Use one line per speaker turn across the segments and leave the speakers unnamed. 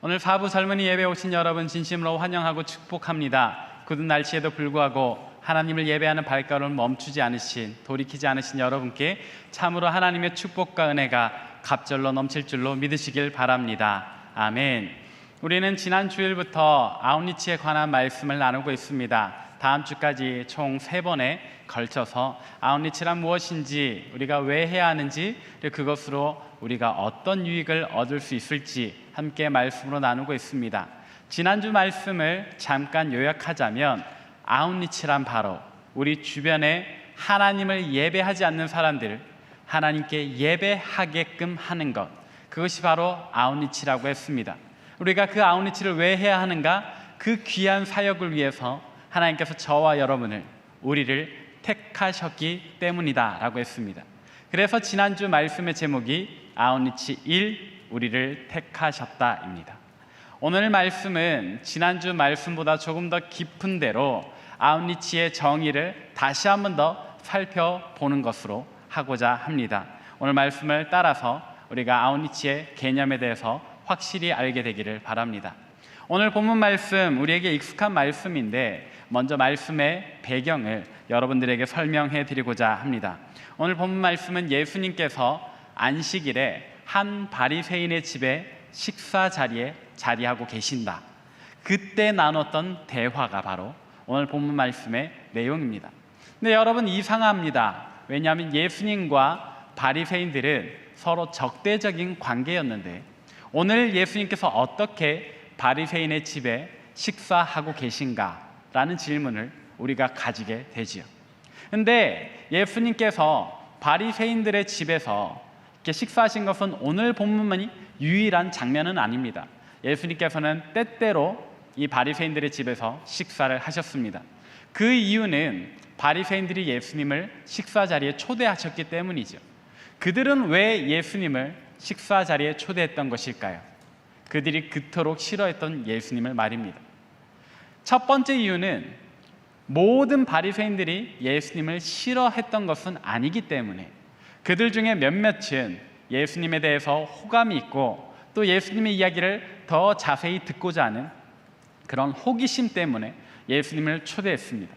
오늘 사부 설문이 예배 오신 여러분 진심으로 환영하고 축복합니다. 굳은 날씨에도 불구하고 하나님을 예배하는 발걸음을 멈추지 않으신, 돌이키지 않으신 여러분께 참으로 하나님의 축복과 은혜가 갑절로 넘칠 줄로 믿으시길 바랍니다. 아멘. 우리는 지난 주일부터 아웃리치에 관한 말씀을 나누고 있습니다. 다음 주까지 총 3번에 걸쳐서 아웃리치란 무엇인지, 우리가 왜 해야 하는지, 그리고 그것으로 우리가 어떤 유익을 얻을 수 있을지 함께 말씀으로 나누고 있습니다. 지난주 말씀을 잠깐 요약하자면 아웃리치란 바로 우리 주변에 하나님을 예배하지 않는 사람들을 하나님께 예배하게끔 하는 것, 그것이 바로 아웃리치라고 했습니다. 우리가 그 아웃리치를 왜 해야 하는가? 그 귀한 사역을 위해서 하나님께서 저와 여러분을, 우리를 택하셨기 때문이다 라고 했습니다. 그래서 지난주 말씀의 제목이 아웃리치 1, 우리를 택하셨다입니다. 오늘 말씀은 지난주 말씀보다 조금 더 깊은 데로 아웃리치의 정의를 다시 한 번 더 살펴보는 것으로 하고자 합니다. 오늘 말씀을 따라서 우리가 아웃리치의 개념에 대해서 확실히 알게 되기를 바랍니다. 오늘 본문 말씀, 우리에게 익숙한 말씀인데 먼저 말씀의 배경을 여러분들에게 설명해 드리고자 합니다. 오늘 본문 말씀은 예수님께서 안식일에 한 바리새인의 집에 식사 자리에 자리하고 계신다, 그때 나눴던 대화가 바로 오늘 본문 말씀의 내용입니다. 근데 여러분, 이상합니다. 왜냐하면 예수님과 바리새인들은 서로 적대적인 관계였는데 오늘 예수님께서 어떻게 바리새인의 집에 식사하고 계신가라는 질문을 우리가 가지게 되지요. 근데 예수님께서 바리새인들의 집에서 이렇게 식사하신 것은 오늘 본문만이 유일한 장면은 아닙니다. 예수님께서는 때때로 이 바리새인들의 집에서 식사를 하셨습니다. 그 이유는 바리새인들이 예수님을 식사 자리에 초대하셨기 때문이죠. 그들은 왜 예수님을 식사 자리에 초대했던 것일까요? 그들이 그토록 싫어했던 예수님을 말입니다. 첫 번째 이유는 모든 바리새인들이 예수님을 싫어했던 것은 아니기 때문에 그들 중에 몇몇은 예수님에 대해서 호감이 있고 또 예수님의 이야기를 더 자세히 듣고자 하는 그런 호기심 때문에 예수님을 초대했습니다.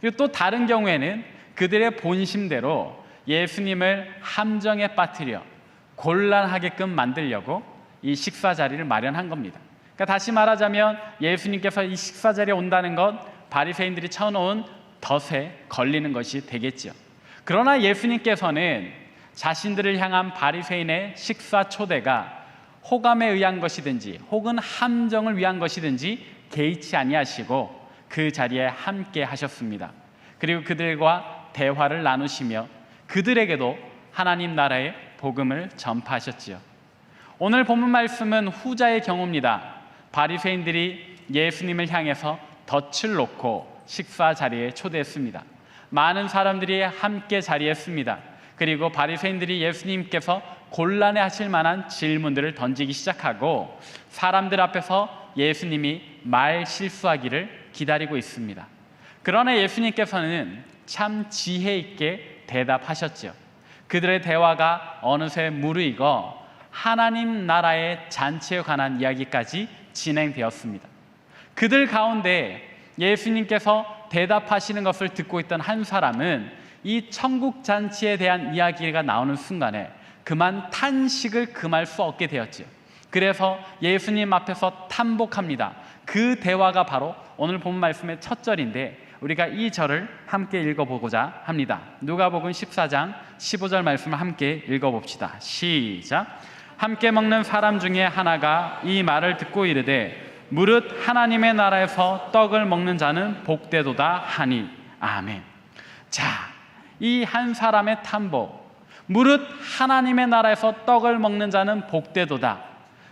그리고 또 다른 경우에는 그들의 본심대로 예수님을 함정에 빠뜨려 곤란하게끔 만들려고 이 식사 자리를 마련한 겁니다. 그러니까 다시 말하자면 예수님께서 이 식사 자리에 온다는 건 바리새인들이 쳐놓은 덫에 걸리는 것이 되겠죠. 그러나 예수님께서는 자신들을 향한 바리새인의 식사 초대가 호감에 의한 것이든지 혹은 함정을 위한 것이든지 개의치 아니하시고 그 자리에 함께 하셨습니다. 그리고 그들과 대화를 나누시며 그들에게도 하나님 나라의 복음을 전파하셨지요. 오늘 본문 말씀은 후자의 경우입니다. 바리새인들이 예수님을 향해서 덫을 놓고 식사 자리에 초대했습니다. 많은 사람들이 함께 자리했습니다. 그리고 바리새인들이 예수님께서 곤란해 하실 만한 질문들을 던지기 시작하고 사람들 앞에서 예수님이 말 실수하기를 기다리고 있습니다. 그러나 예수님께서는 참 지혜 있게 대답하셨죠. 그들의 대화가 어느새 무르익어 하나님 나라의 잔치에 관한 이야기까지 진행되었습니다. 그들 가운데 예수님께서 대답하시는 것을 듣고 있던 한 사람은 이 천국 잔치에 대한 이야기가 나오는 순간에 그만 탄식을 금할 수 없게 되었죠. 그래서 예수님 앞에서 탄복합니다. 그 대화가 바로 오늘 본 말씀의 첫 절인데 우리가 이 절을 함께 읽어보고자 합니다. 누가복음 14장 15절 말씀을 함께 읽어봅시다. 시작. 함께 먹는 사람 중에 하나가 이 말을 듣고 이르되 무릇 하나님의 나라에서 떡을 먹는 자는 복되도다 하니. 아멘. 자, 이 한 사람의 탄복, 무릇 하나님의 나라에서 떡을 먹는 자는 복되도다.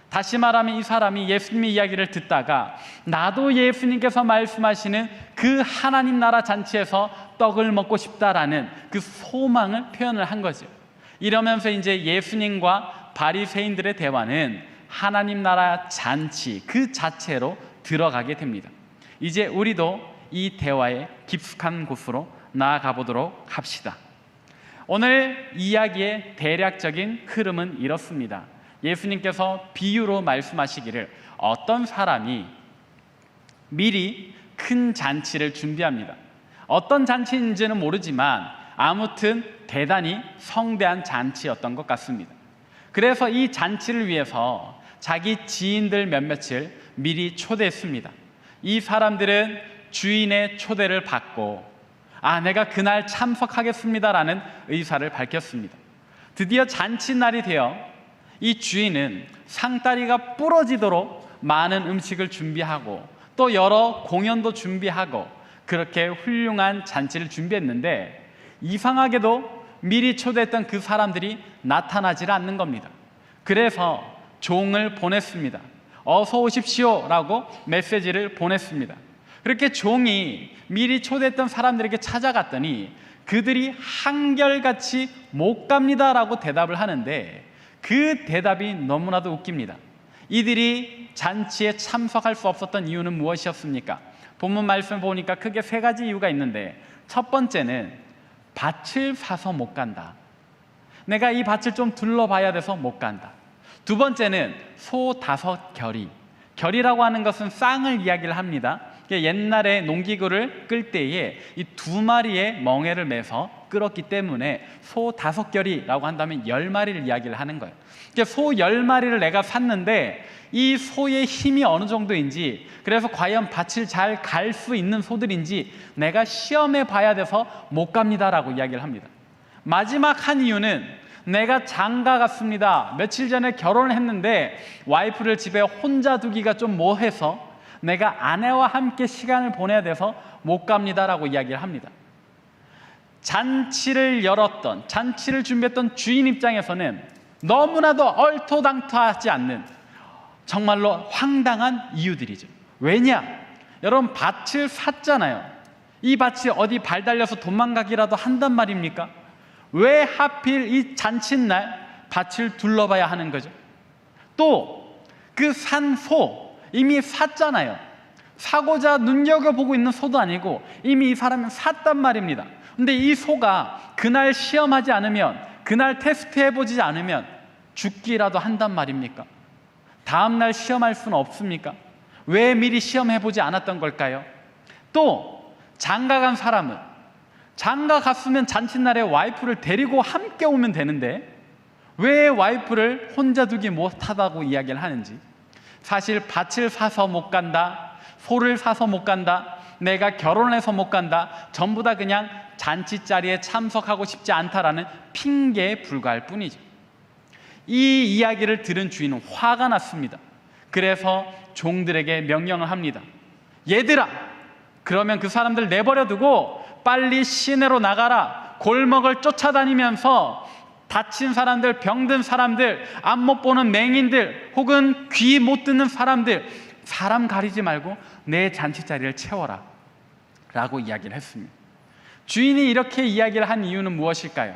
다시 말하면 이 사람이 예수님의 이야기를 듣다가 나도 예수님께서 말씀하시는 그 하나님 나라 잔치에서 떡을 먹고 싶다라는 그 소망을 표현을 한 거죠. 이러면서 이제 예수님과 바리새인들의 대화는 하나님 나라 잔치 그 자체로 들어가게 됩니다. 이제 우리도 이 대화의 깊숙한 곳으로 나아가 보도록 합시다. 오늘 이야기의 대략적인 흐름은 이렇습니다. 예수님께서 비유로 말씀하시기를 어떤 사람이 미리 큰 잔치를 준비합니다. 어떤 잔치인지는 모르지만 아무튼 대단히 성대한 잔치였던 것 같습니다. 그래서 이 잔치를 위해서 자기 지인들 몇몇을 미리 초대했습니다. 이 사람들은 주인의 초대를 받고 내가 그날 참석하겠습니다라는 의사를 밝혔습니다. 드디어 잔치날이 되어 이 주인은 상다리가 부러지도록 많은 음식을 준비하고 또 여러 공연도 준비하고 그렇게 훌륭한 잔치를 준비했는데 이상하게도 미리 초대했던 그 사람들이 나타나질 않는 겁니다. 그래서 종을 보냈습니다. 어서 오십시오 라고 메시지를 보냈습니다. 그렇게 종이 미리 초대했던 사람들에게 찾아갔더니 그들이 한결같이 못 갑니다 라고 대답을 하는데 그 대답이 너무나도 웃깁니다. 이들이 잔치에 참석할 수 없었던 이유는 무엇이었습니까? 본문 말씀 보니까 크게 세 가지 이유가 있는데 첫 번째는 밭을 사서 못 간다. 내가 이 밭을 좀 둘러봐야 돼서 못 간다. 두 번째는 소 5결이. 결이라고 하는 것은 쌍을 이야기를 합니다. 옛날에 농기구를 끌 때에 이 2마리의 멍에를 매서 끌었기 때문에 소 5결이라고 한다면 10마리를 이야기를 하는 거예요. 소 10마리를 내가 샀는데 이 소의 힘이 어느 정도인지, 그래서 과연 밭을 잘 갈 수 있는 소들인지 내가 시험해 봐야 돼서 못 갑니다라고 이야기를 합니다. 마지막 한 이유는 내가 장가 갔습니다. 며칠 전에 결혼을 했는데 와이프를 집에 혼자 두기가 좀 뭐해서 내가 아내와 함께 시간을 보내야 돼서 못 갑니다라고 이야기를 합니다. 잔치를 열었던, 잔치를 준비했던 주인 입장에서는 너무나도 얼토당토하지 않는 정말로 황당한 이유들이죠. 왜냐? 여러분, 밭을 샀잖아요. 이 밭이 어디 발 달려서 도망가기라도 한단 말입니까? 왜 하필 이 잔칫날 밭을 둘러봐야 하는 거죠? 또 그 산 소 이미 샀잖아요. 사고자 눈여겨보고 있는 소도 아니고 이미 이 사람은 샀단 말입니다. 근데 이 소가 그날 시험하지 않으면, 그날 테스트해보지 않으면 죽기라도 한단 말입니까? 다음날 시험할 수는 없습니까? 왜 미리 시험해보지 않았던 걸까요? 또 장가간 사람은 장가 갔으면 잔칫날에 와이프를 데리고 함께 오면 되는데 왜 와이프를 혼자 두기 못하다고 이야기를 하는지, 사실 밭을 사서 못 간다, 소를 사서 못 간다, 내가 결혼해서 못 간다, 전부 다 그냥 잔치 자리에 참석하고 싶지 않다라는 핑계에 불과할 뿐이죠. 이 이야기를 들은 주인은 화가 났습니다. 그래서 종들에게 명령을 합니다. 얘들아, 그러면 그 사람들 내버려 두고 빨리 시내로 나가라. 골목을 쫓아다니면서 다친 사람들, 병든 사람들, 앞 못 보는 맹인들, 혹은 귀 못 듣는 사람들, 사람 가리지 말고 내 잔치 자리를 채워라 라고 이야기를 했습니다. 주인이 이렇게 이야기를 한 이유는 무엇일까요?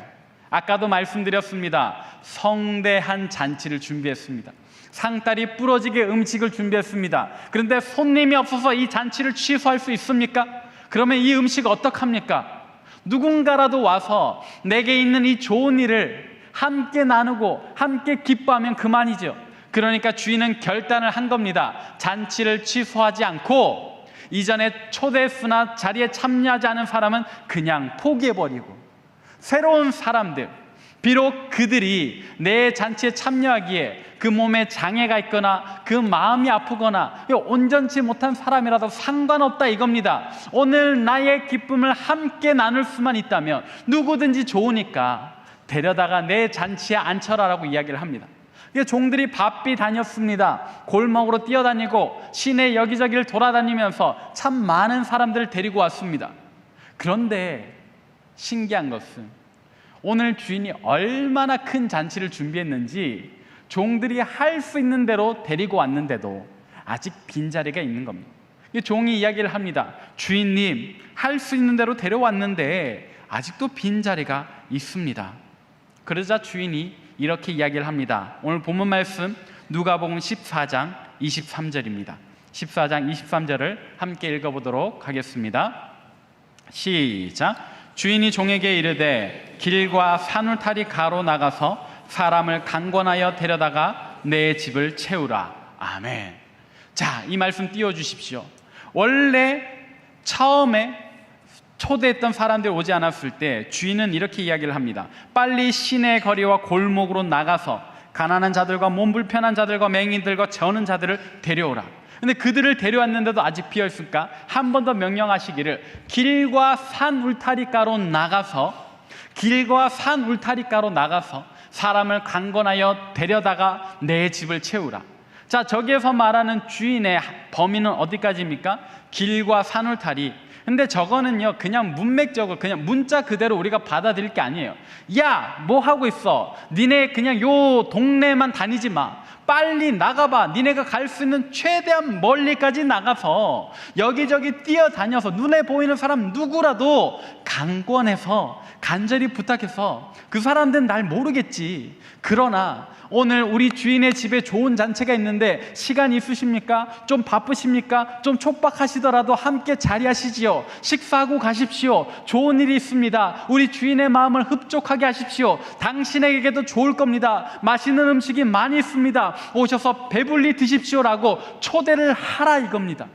아까도 말씀드렸습니다. 성대한 잔치를 준비했습니다. 상다리 부러지게 음식을 준비했습니다. 그런데 손님이 없어서 이 잔치를 취소할 수 있습니까? 그러면 이 음식 어떡합니까? 누군가라도 와서 내게 있는 이 좋은 일을 함께 나누고 함께 기뻐하면 그만이죠. 그러니까 주인은 결단을 한 겁니다. 잔치를 취소하지 않고 이전에 초대했으나 자리에 참여하지 않은 사람은 그냥 포기해버리고, 새로운 사람들, 비록 그들이 내 잔치에 참여하기에 그 몸에 장애가 있거나 그 마음이 아프거나 온전치 못한 사람이라도 상관없다 이겁니다. 오늘 나의 기쁨을 함께 나눌 수만 있다면 누구든지 좋으니까 데려다가 내 잔치에 앉혀라라고 이야기를 합니다. 종들이 바삐 다녔습니다. 골목으로 뛰어다니고 시내 여기저기를 돌아다니면서 참 많은 사람들을 데리고 왔습니다. 그런데 신기한 것은 오늘 주인이 얼마나 큰 잔치를 준비했는지 종들이 할 수 있는 대로 데리고 왔는데도 아직 빈자리가 있는 겁니다. 종이 이야기를 합니다. 주인님, 할 수 있는 대로 데려왔는데 아직도 빈자리가 있습니다. 그러자 주인이 이렇게 이야기를 합니다. 오늘 본문 말씀 누가복음 14장 23절입니다. 14장 23절을 함께 읽어보도록 하겠습니다. 시작. 주인이 종에게 이르되 길과 산울타리 가로 나가서 사람을 강권하여 데려다가 내 집을 채우라. 아멘. 자, 이 말씀 띄워주십시오. 원래 처음에 초대했던 사람들이 오지 않았을 때 주인은 이렇게 이야기를 합니다. 빨리 시내 거리와 골목으로 나가서 가난한 자들과 몸 불편한 자들과 맹인들과 저는 자들을 데려오라. 근데 그들을 데려왔는데도 아직 비어있을까? 한 번 더 명령하시기를 길과 산 울타리가로 나가서 사람을 강권하여 데려다가 내 집을 채우라. 자, 저기에서 말하는 주인의 범위는 어디까지입니까? 길과 산 울타리. 근데 저거는요, 그냥 문맥적으로 그냥 문자 그대로 우리가 받아들일 게 아니에요. 야, 뭐 하고 있어? 니네 그냥 요 동네만 다니지 마. 빨리 나가봐. 니네가 갈 수 있는 최대한 멀리까지 나가서 여기저기 뛰어다녀서 눈에 보이는 사람 누구라도 강권해서 간절히 부탁해서, 그 사람들은 날 모르겠지. 그러나 오늘 우리 주인의 집에 좋은 잔치가 있는데 시간 있으십니까? 좀 바쁘십니까? 좀 촉박하시더라도 함께 자리하시지요. 식사하고 가십시오. 좋은 일이 있습니다. 우리 주인의 마음을 흡족하게 하십시오. 당신에게도 좋을 겁니다. 맛있는 음식이 많이 있습니다. 오셔서 배불리 드십시오라고 초대를 하라 이겁니다.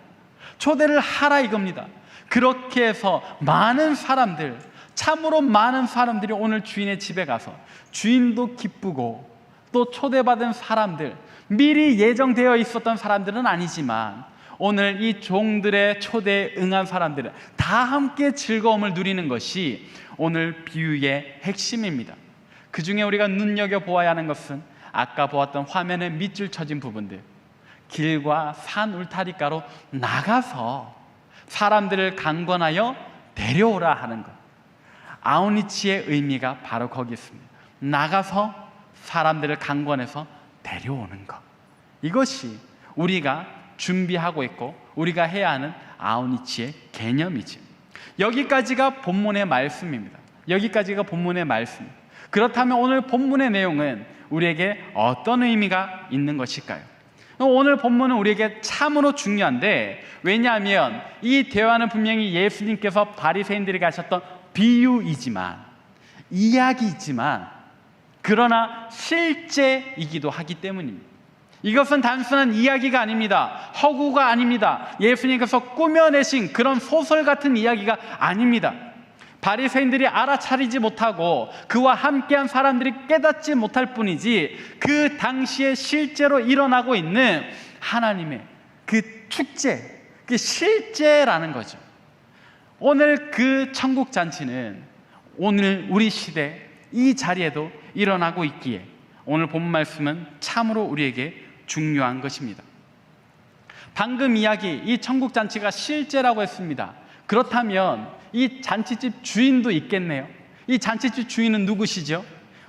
초대를 하라 이겁니다. 그렇게 해서 많은 사람들, 참으로 많은 사람들이 오늘 주인의 집에 가서, 주인도 기쁘고 또 초대받은 사람들, 미리 예정되어 있었던 사람들은 아니지만 오늘 이 종들의 초대에 응한 사람들은 다 함께 즐거움을 누리는 것이 오늘 비유의 핵심입니다. 그 중에 우리가 눈여겨보아야 하는 것은 아까 보았던 화면에 밑줄 쳐진 부분들, 길과 산 울타리가로 나가서 사람들을 강권하여 데려오라 하는 것. 아우니치의 의미가 바로 거기 있습니다. 나가서 사람들을 강권해서 데려오는 것. 이것이 우리가 준비하고 있고 우리가 해야 하는 아우니치의 개념이죠. 여기까지가 본문의 말씀입니다. 여기까지가 본문의 말씀. 그렇다면 오늘 본문의 내용은 우리에게 어떤 의미가 있는 것일까요? 오늘 본문은 우리에게 참으로 중요한데, 왜냐하면 이 대화는 분명히 예수님께서 바리새인들에게 하셨던 비유이지만, 이야기이지만, 그러나 실제이기도 하기 때문입니다. 이것은 단순한 이야기가 아닙니다. 허구가 아닙니다. 예수님께서 꾸며내신 그런 소설 같은 이야기가 아닙니다. 바리새인들이 알아차리지 못하고 그와 함께한 사람들이 깨닫지 못할 뿐이지, 그 당시에 실제로 일어나고 있는 하나님의 그 축제, 그 실제라는 거죠. 오늘 그 천국 잔치는 오늘 우리 시대 이 자리에도 일어나고 있기에 오늘 본 말씀은 참으로 우리에게 중요한 것입니다. 방금 이야기, 이 천국 잔치가 실제라고 했습니다. 그렇다면 이 잔치집 주인도 있겠네요. 이 잔치집 주인은 누구시죠?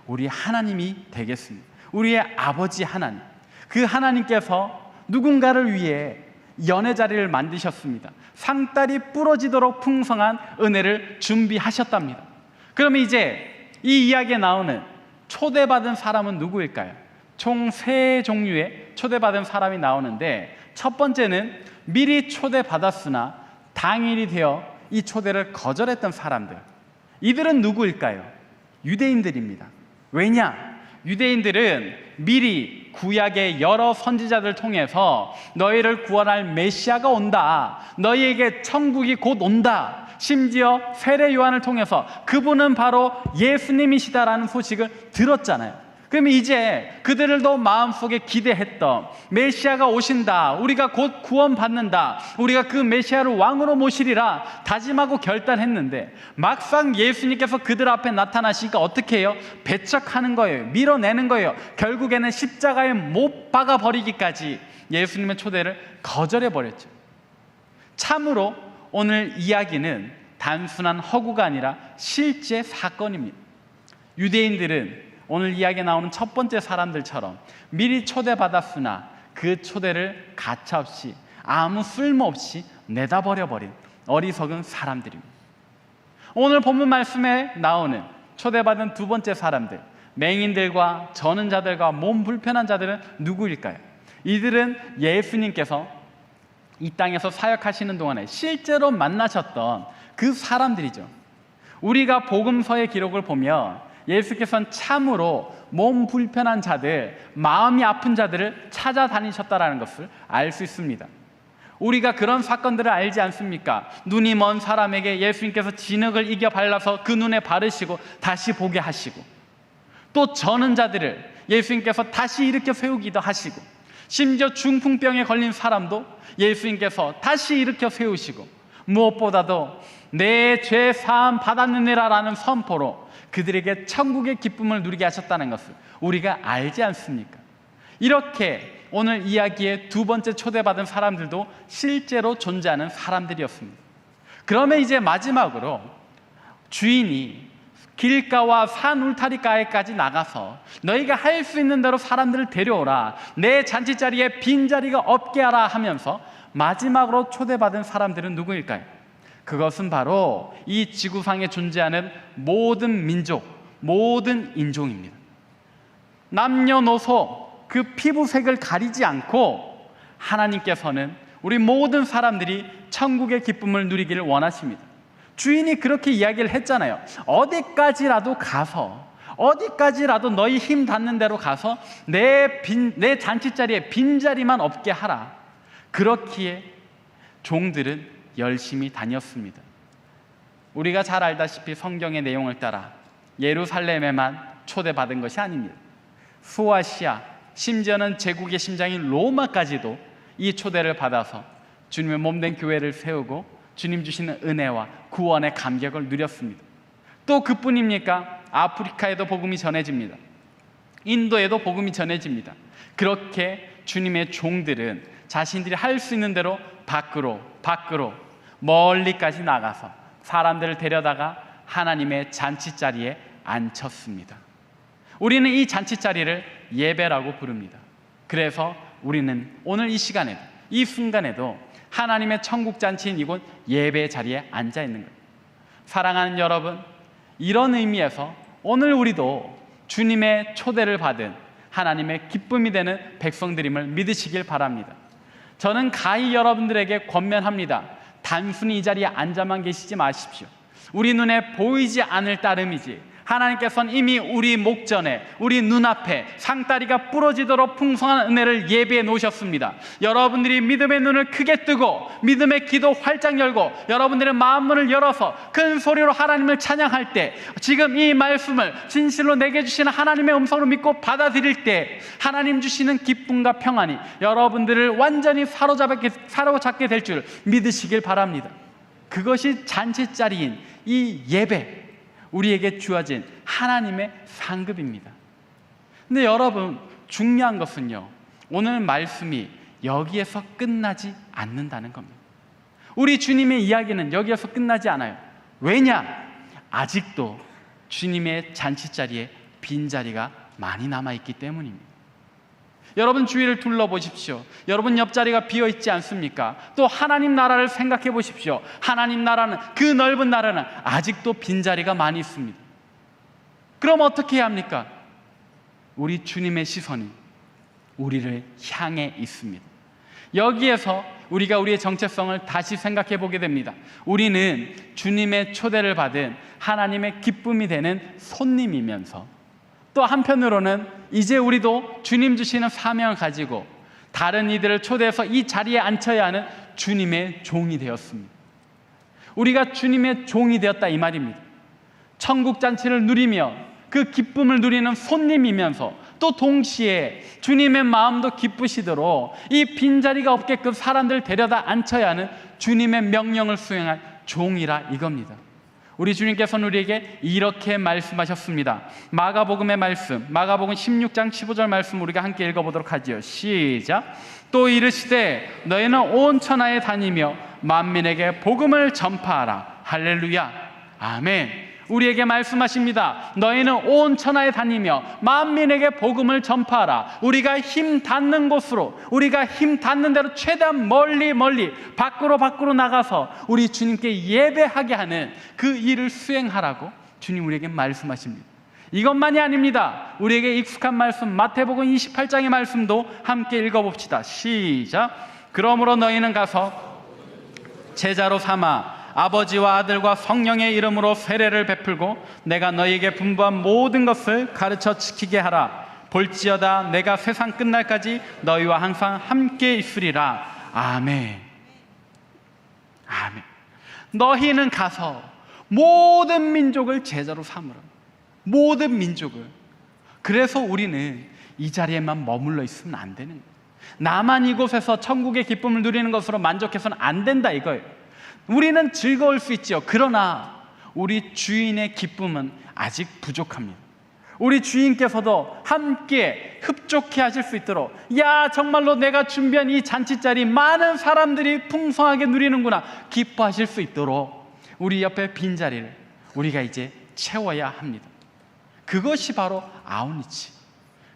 우리 하나님이 되겠습니다. 우리의 아버지 하나님. 그 하나님께서 누군가를 위해 연회 자리를 만드셨습니다. 상다리 부러지도록 풍성한 은혜를 준비하셨답니다. 그러면 이제 이 이야기에 나오는 초대받은 사람은 누구일까요? 총 3종류의 초대받은 사람이 나오는데, 첫 번째는 미리 초대받았으나 당일이 되어 이 초대를 거절했던 사람들. 이들은 누구일까요? 유대인들입니다. 왜냐? 유대인들은 미리 구약의 여러 선지자들을 통해서 너희를 구원할 메시아가 온다, 너희에게 천국이 곧 온다, 심지어 세례 요한을 통해서 그분은 바로 예수님이시다라는 소식을 들었잖아요. 그러면 이제 그들도 마음속에 기대했던 메시아가 오신다, 우리가 곧 구원받는다, 우리가 그 메시아를 왕으로 모시리라 다짐하고 결단했는데, 막상 예수님께서 그들 앞에 나타나시니까 어떻게 해요? 배척하는 거예요. 밀어내는 거예요. 결국에는 십자가에 못 박아버리기까지 예수님의 초대를 거절해버렸죠. 참으로 오늘 이야기는 단순한 허구가 아니라 실제 사건입니다. 유대인들은 오늘 이야기에 나오는 첫 번째 사람들처럼 미리 초대받았으나 그 초대를 가차없이 아무 쓸모없이 내다버려버린 어리석은 사람들입니다. 오늘 본문 말씀에 나오는 초대받은 두 번째 사람들, 맹인들과 저는 자들과 몸 불편한 자들은 누구일까요? 이들은 예수님께서 이 땅에서 사역하시는 동안에 실제로 만나셨던 그 사람들이죠. 우리가 복음서의 기록을 보면 예수께서는 참으로 몸 불편한 자들, 마음이 아픈 자들을 찾아다니셨다라는 것을 알 수 있습니다. 우리가 그런 사건들을 알지 않습니까? 눈이 먼 사람에게 예수님께서 진흙을 이겨 발라서 그 눈에 바르시고 다시 보게 하시고, 또 저는 자들을 예수님께서 다시 일으켜 세우기도 하시고, 심지어 중풍병에 걸린 사람도 예수님께서 다시 일으켜 세우시고, 무엇보다도 내 죄 사함 받았느니라라는 선포로 그들에게 천국의 기쁨을 누리게 하셨다는 것을 우리가 알지 않습니까? 이렇게 오늘 이야기의 두 번째 초대받은 사람들도 실제로 존재하는 사람들이었습니다. 그러면 이제 마지막으로 주인이 길가와 산 울타리가에까지 나가서 너희가 할 수 있는 대로 사람들을 데려오라, 내 잔치자리에 빈자리가 없게 하라 하면서 마지막으로 초대받은 사람들은 누구일까요? 그것은 바로 이 지구상에 존재하는 모든 민족, 모든 인종입니다. 남녀노소 그 피부색을 가리지 않고 하나님께서는 우리 모든 사람들이 천국의 기쁨을 누리기를 원하십니다. 주인이 그렇게 이야기를 했잖아요. 어디까지라도 가서, 어디까지라도 너희 힘 닿는 대로 가서 내 잔치자리에 빈자리만 없게 하라. 그렇기에 종들은 열심히 다녔습니다. 우리가 잘 알다시피 성경의 내용을 따라 예루살렘에만 초대받은 것이 아닙니다. 소아시아, 심지어는 제국의 심장인 로마까지도 이 초대를 받아서 주님의 몸된 교회를 세우고 주님 주시는 은혜와 구원의 감격을 누렸습니다. 또 그뿐입니까? 아프리카에도 복음이 전해집니다. 인도에도 복음이 전해집니다. 그렇게 주님의 종들은 자신들이 할 수 있는 대로 밖으로 멀리까지 나가서 사람들을 데려다가 하나님의 잔치자리에 앉혔습니다. 우리는 이 잔치자리를 예배라고 부릅니다. 그래서 우리는 오늘 이 시간에도, 이 순간에도 하나님의 천국 잔치인 이곳 예배 자리에 앉아 있는 거예요. 사랑하는 여러분, 이런 의미에서 오늘 우리도 주님의 초대를 받은 하나님의 기쁨이 되는 백성들임을 믿으시길 바랍니다. 저는 가히 여러분들에게 권면합니다. 단순히 이 자리에 앉아만 계시지 마십시오. 우리 눈에 보이지 않을 따름이지 하나님께서는 이미 우리 목전에, 우리 눈앞에 상다리가 부러지도록 풍성한 은혜를 예비해 놓으셨습니다. 여러분들이 믿음의 눈을 크게 뜨고 믿음의 기도 활짝 열고 여러분들의 마음문을 열어서 큰 소리로 하나님을 찬양할 때, 지금 이 말씀을 진실로 내게 주시는 하나님의 음성으로 믿고 받아들일 때 하나님 주시는 기쁨과 평안이 여러분들을 완전히 사로잡게 될 줄 믿으시길 바랍니다. 그것이 잔치자리인 이 예배, 우리에게 주어진 하나님의 상급입니다. 근데 여러분, 중요한 것은요, 오늘 말씀이 여기에서 끝나지 않는다는 겁니다. 우리 주님의 이야기는 여기에서 끝나지 않아요. 왜냐? 아직도 주님의 잔치자리에 빈자리가 많이 남아있기 때문입니다. 여러분 주위를 둘러보십시오. 여러분 옆자리가 비어있지 않습니까? 또 하나님 나라를 생각해 보십시오. 하나님 나라는, 그 넓은 나라는 아직도 빈자리가 많이 있습니다. 그럼 어떻게 해야 합니까? 우리 주님의 시선이 우리를 향해 있습니다. 여기에서 우리가 우리의 정체성을 다시 생각해 보게 됩니다. 우리는 주님의 초대를 받은 하나님의 기쁨이 되는 손님이면서 또 한편으로는 이제 우리도 주님 주시는 사명을 가지고 다른 이들을 초대해서 이 자리에 앉혀야 하는 주님의 종이 되었습니다. 우리가 주님의 종이 되었다 이 말입니다. 천국 잔치를 누리며 그 기쁨을 누리는 손님이면서 또 동시에 주님의 마음도 기쁘시도록 이 빈자리가 없게끔 사람들 데려다 앉혀야 하는 주님의 명령을 수행할 종이라 이겁니다. 우리 주님께서는 우리에게 이렇게 말씀하셨습니다. 마가복음의 말씀, 마가복음 16장 15절 말씀 우리가 함께 읽어보도록 하지요. 시작. 또 이르시되 너희는 온 천하에 다니며 만민에게 복음을 전파하라. 할렐루야. 아멘. 우리에게 말씀하십니다. 너희는 온 천하에 다니며 만민에게 복음을 전파하라. 우리가 힘 닿는 곳으로, 우리가 힘 닿는 대로 최대한 멀리 밖으로 나가서 우리 주님께 예배하게 하는 그 일을 수행하라고 주님 우리에게 말씀하십니다. 이것만이 아닙니다. 우리에게 익숙한 말씀 마태복음 28장의 말씀도 함께 읽어봅시다. 시작. 그러므로 너희는 가서 제자로 삼아 아버지와 아들과 성령의 이름으로 세례를 베풀고 내가 너희에게 분부한 모든 것을 가르쳐 지키게 하라. 볼지어다 내가 세상 끝날까지 너희와 항상 함께 있으리라. 아멘. 아멘. 너희는 가서 모든 민족을 제자로 삼으라. 모든 민족을. 그래서 우리는 이 자리에만 머물러 있으면 안 되는 거예요. 나만 이곳에서 천국의 기쁨을 누리는 것으로 만족해서는 안 된다 이거예요. 우리는 즐거울 수 있죠. 그러나 우리 주인의 기쁨은 아직 부족합니다. 우리 주인께서도 함께 흡족해 하실 수 있도록, 야 정말로 내가 준비한 이 잔치자리 많은 사람들이 풍성하게 누리는구나 기뻐하실 수 있도록 우리 옆에 빈자리를 우리가 이제 채워야 합니다. 그것이 바로 아우니치,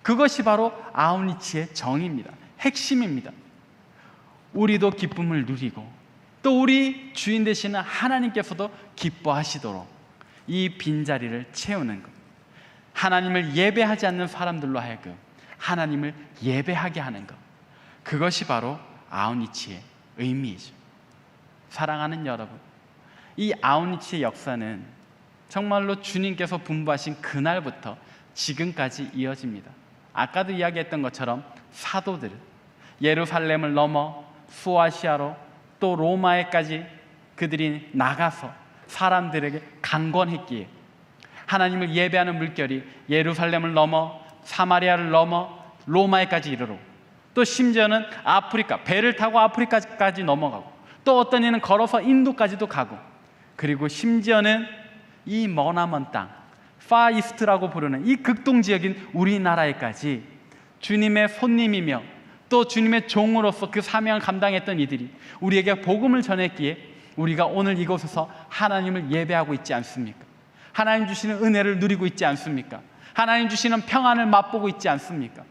그것이 바로 아우니치의 정의입니다. 핵심입니다. 우리도 기쁨을 누리고 또 우리 주인 되시는 하나님께서도 기뻐하시도록 이 빈자리를 채우는 것, 하나님을 예배하지 않는 사람들로 하여금 하나님을 예배하게 하는 것, 그것이 바로 아우니치의 의미이죠. 사랑하는 여러분, 이 아우니치의 역사는 정말로 주님께서 분부하신 그날부터 지금까지 이어집니다. 아까도 이야기했던 것처럼 사도들 예루살렘을 넘어 수아시아로 또 로마에까지 그들이 나가서 사람들에게 강권했기에 하나님을 예배하는 물결이 예루살렘을 넘어 사마리아를 넘어 로마에까지 이르러, 또 심지어는 아프리카, 배를 타고 아프리카까지 넘어가고, 또 어떤 이는 걸어서 인도까지도 가고, 그리고 심지어는 이 머나먼 땅 파이스트라고 부르는 이 극동 지역인 우리나라에까지 주님의 손님이며 또 주님의 종으로서 그 사명을 감당했던 이들이 우리에게 복음을 전했기에 우리가 오늘 이곳에서 하나님을 예배하고 있지 않습니까? 하나님 주시는 은혜를 누리고 있지 않습니까? 하나님 주시는 평안을 맛보고 있지 않습니까?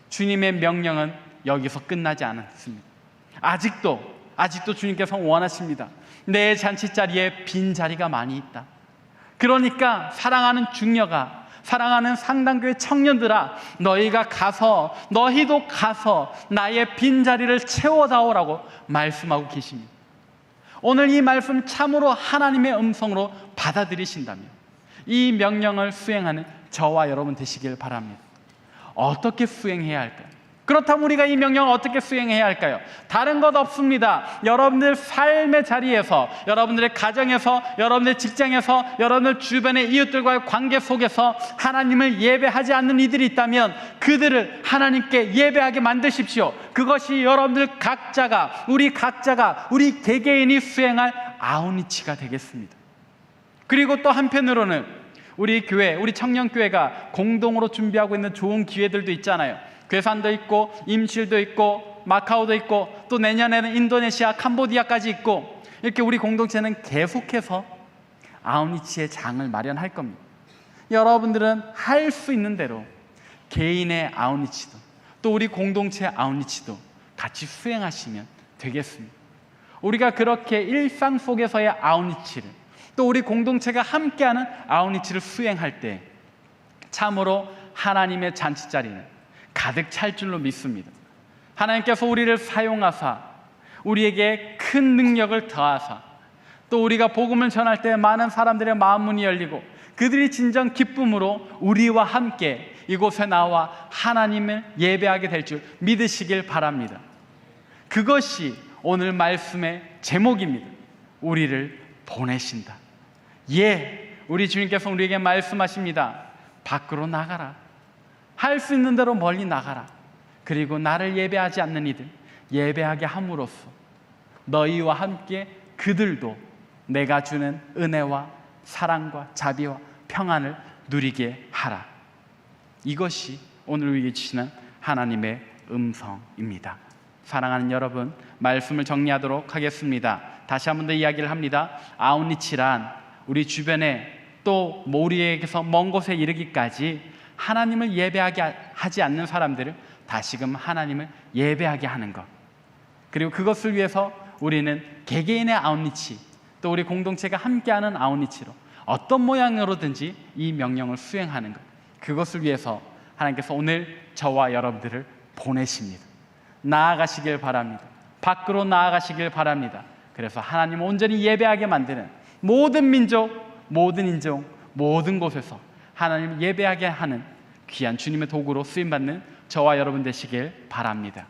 주님의 명령은 여기서 끝나지 않았습니다. 아직도 주님께서 원하십니다. 내 잔치자리에 빈자리가 많이 있다. 그러니까 사랑하는 중녀가, 사랑하는 상당교회 청년들아, 너희도 가서 나의 빈자리를 채워다오라고 말씀하고 계십니다. 오늘 이 말씀 참으로 하나님의 음성으로 받아들이신다면 이 명령을 수행하는 저와 여러분 되시길 바랍니다. 어떻게 수행해야 할까요? 그렇다면 우리가 이 명령을 어떻게 수행해야 할까요? 다른 것 없습니다. 여러분들 삶의 자리에서, 여러분들의 가정에서, 여러분들 직장에서, 여러분들 주변의 이웃들과의 관계 속에서 하나님을 예배하지 않는 이들이 있다면 그들을 하나님께 예배하게 만드십시오. 그것이 여러분들 각자가, 우리 개개인이 수행할 아우니치가 되겠습니다. 그리고 또 한편으로는 우리 교회, 우리 청년교회가 공동으로 준비하고 있는 좋은 기회들도 있잖아요. 괴산도 있고 임실도 있고 마카오도 있고 또 내년에는 인도네시아, 캄보디아까지 있고, 이렇게 우리 공동체는 계속해서 아우니치의 장을 마련할 겁니다. 여러분들은 할 수 있는 대로 개인의 아우니치도 또 우리 공동체의 아우니치도 같이 수행하시면 되겠습니다. 우리가 그렇게 일상 속에서의 아우니치를, 또 우리 공동체가 함께하는 아우니치를 수행할 때 참으로 하나님의 잔치자리는 가득 찰 줄로 믿습니다. 하나님께서 우리를 사용하사 우리에게 큰 능력을 더하사 또 우리가 복음을 전할 때 많은 사람들의 마음 문이 열리고 그들이 진정 기쁨으로 우리와 함께 이곳에 나와 하나님을 예배하게 될 줄 믿으시길 바랍니다. 그것이 오늘 말씀의 제목입니다. 우리를 보내신다. 우리 주님께서 우리에게 말씀하십니다. 밖으로 나가라. 할 수 있는 대로 멀리 나가라. 그리고 나를 예배하지 않는 이들 예배하게 함으로써 너희와 함께 그들도 내가 주는 은혜와 사랑과 자비와 평안을 누리게 하라. 이것이 오늘 우리에게 주시는 하나님의 음성입니다. 사랑하는 여러분, 말씀을 정리하도록 하겠습니다. 다시 한 번 더 이야기를 합니다. 아우니치란 우리 주변에 또 우리에게서 먼 곳에 이르기까지 하나님을 예배하게 하지 않는 사람들을 다시금 하나님을 예배하게 하는 것, 그리고 그것을 위해서 우리는 개개인의 아우니치 또 우리 공동체가 함께하는 아우니치로 어떤 모양으로든지 이 명령을 수행하는 것, 그것을 위해서 하나님께서 오늘 저와 여러분들을 보내십니다. 나아가시길 바랍니다. 밖으로 나아가시길 바랍니다. 그래서 하나님을 온전히 예배하게 만드는 모든 민족, 모든 인종, 모든 곳에서 하나님을 예배하게 하는 귀한 주님의 도구로 쓰임받는 저와 여러분 되시길 바랍니다.